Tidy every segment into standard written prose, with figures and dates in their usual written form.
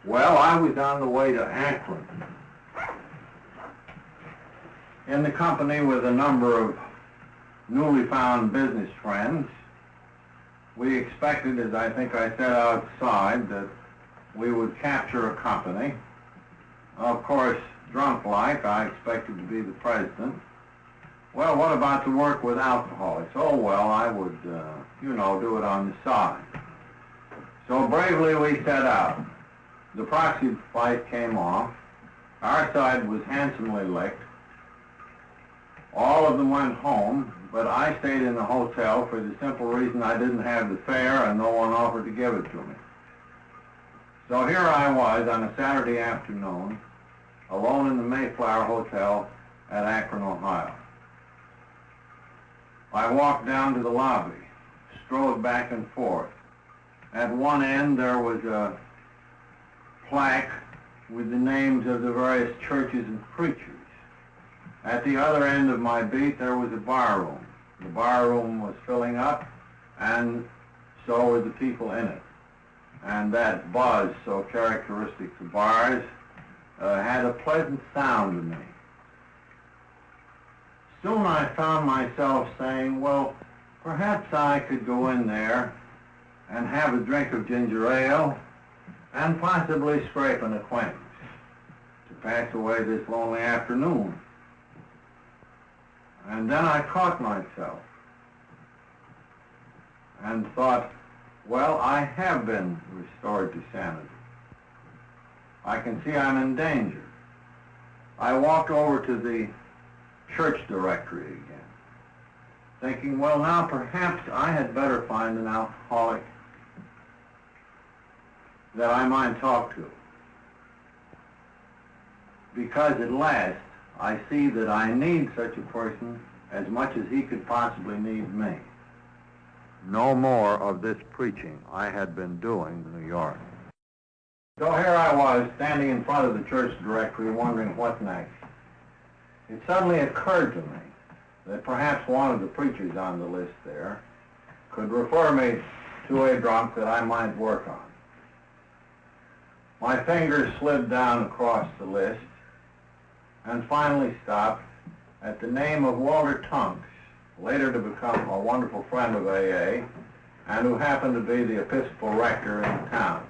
Well, I was on the way to Akron in the company with a number of newly found business friends. We expected, as I think I said outside, that we would capture a company. Of course, drunk-like, I expected to be the president. Well, what about the work with alcoholics? Oh, well, I would, do it on the side. So bravely we set out. The proxy fight came off. Our side was handsomely licked. All of them went home, but I stayed in the hotel for the simple reason I didn't have the fare and no one offered to give it to me. So here I was on a Saturday afternoon, alone in the Mayflower Hotel at Akron, Ohio. I walked down to the lobby, strode back and forth. At one end there was a plaque with the names of the various churches and preachers. At the other end of my beat there was a bar room. The bar room was filling up, and so were the people in it. And that buzz, so characteristic of bars, had a pleasant sound to me. Soon I found myself saying, well, perhaps I could go in there and have a drink of ginger ale and possibly scrape an acquaintance to pass away this lonely afternoon. And then I caught myself and thought, well, I have been restored to sanity. I can see I'm in danger. I walked over to the church directory again, thinking, well, now perhaps I had better find an alcoholic that I might talk to. Because at last, I see that I need such a person as much as he could possibly need me. No more of this preaching I had been doing in New York. So here I was, standing in front of the church directory, wondering what next. It suddenly occurred to me that perhaps one of the preachers on the list there could refer me to a drunk that I might work on. My fingers slid down across the list and finally stopped at the name of Walter Tunks, later to become a wonderful friend of AA, and who happened to be the Episcopal rector in the town.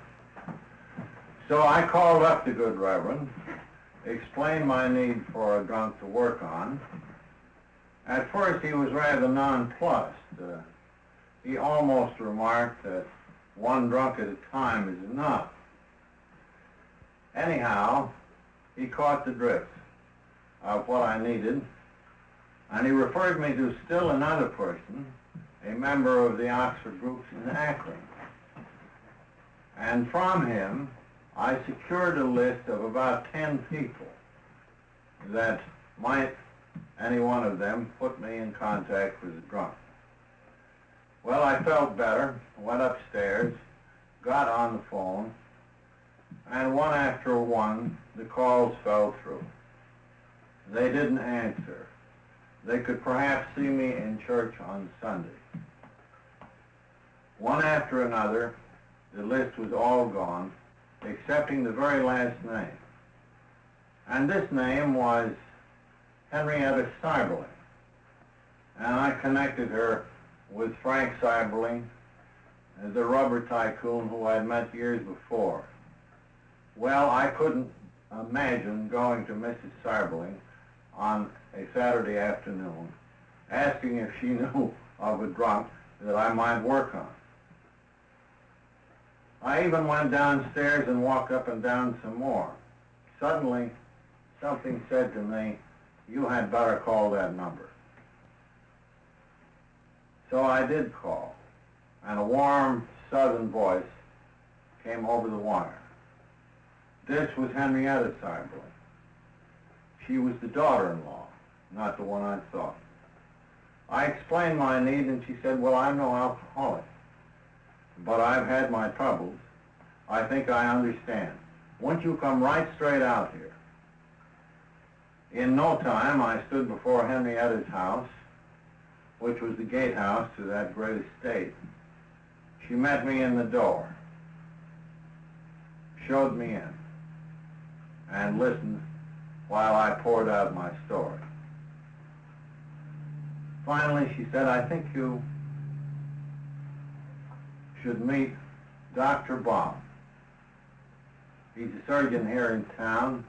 So I called up the good Reverend, explained my need for a drunk to work on. At first he was rather nonplussed. He almost remarked that one drunk at a time is enough. Anyhow, he caught the drift of what I needed, and he referred me to still another person, a member of the Oxford groups in Akron. And from him, I secured a list of about 10 people that might, any one of them, put me in contact with a drunk. Well, I felt better, went upstairs, got on the phone, and one after one, the calls fell through. They didn't answer. They could perhaps see me in church on Sunday. One after another, the list was all gone, excepting the very last name. And this name was Henrietta Seiberling. And I connected her with Frank Seiberling, the rubber tycoon who I'd met years before. Well, I couldn't imagine going to Mrs. Seiberling on a Saturday afternoon, asking if she knew of a drunk that I might work on. I even went downstairs and walked up and down some more. Suddenly, something said to me, you had better call that number. So I did call, and a warm southern voice came over the wire. This was Henrietta Seiberling. She was the daughter-in-law, not the one I thought. I explained my need, and she said, well, I'm no alcoholic, but I've had my troubles. I think I understand. Won't you come right straight out here? In no time, I stood before Henrietta's house, which was the gatehouse to that great estate. She met me in the door. showed me in and listened while I poured out my story. Finally, she said, I think you should meet Dr. Bob. He's a surgeon here in town.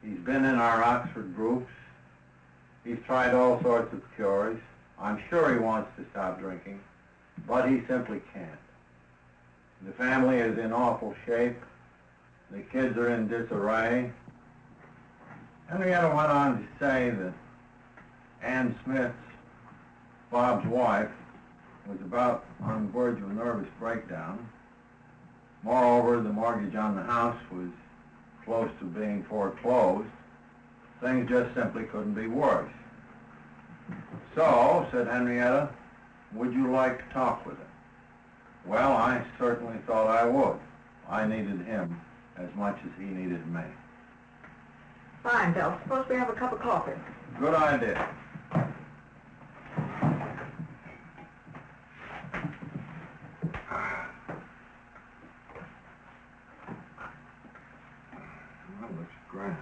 He's been in our Oxford groups. He's tried all sorts of cures. I'm sure he wants to stop drinking, but he simply can't. The family is in awful shape. The kids are in disarray. Henrietta went on to say that Ann Smith, Bob's wife, was about on the verge of a nervous breakdown. Moreover, the mortgage on the house was close to being foreclosed. Things just simply couldn't be worse. So, said Henrietta, would you like to talk with him? Well, I certainly thought I would. I needed him as much as he needed me. Fine, Bill. Suppose we have a cup of coffee. Good idea. That looks grand.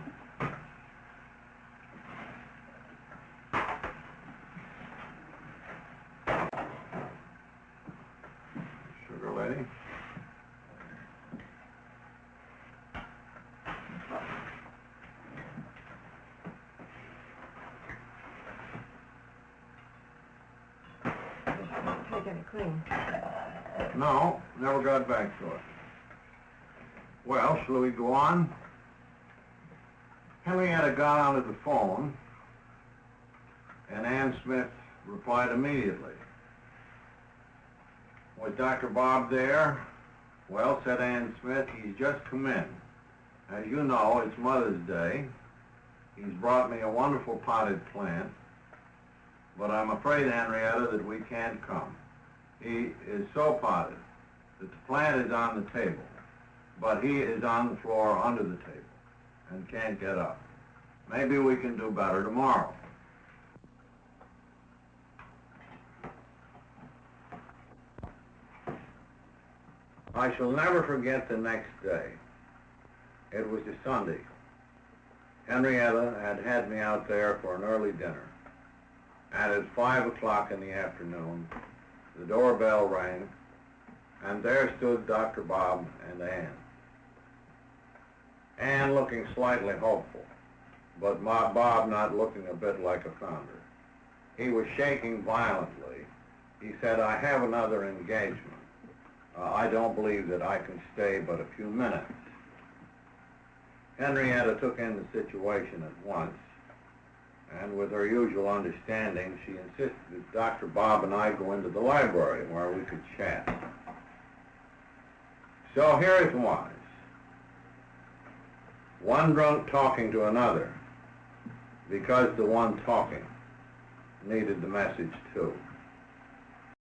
Sugar lady? Take any cream. No, never got back to it. Well, shall we go on? Henrietta got onto the phone, and Ann Smith replied immediately. Was Dr. Bob there? Well, said Ann Smith, he's just come in. As you know, it's Mother's Day. He's brought me a wonderful potted plant, but I'm afraid, Henrietta, that we can't come. He is so potted that the plant is on the table, but he is on the floor under the table and can't get up. Maybe we can do better tomorrow. I shall never forget the next day. It was a Sunday. Henrietta had had me out there for an early dinner. And at 5 o'clock in the afternoon, the doorbell rang, and there stood Dr. Bob and Ann. Ann looking slightly hopeful, but Bob not looking a bit like a founder. He was shaking violently. He said, I have another engagement. I don't believe that I can stay but a few minutes. Henrietta took in the situation at once, and with her usual understanding, she insisted that Dr. Bob and I go into the library where we could chat. So here it was. One drunk talking to another, because the one talking needed the message too.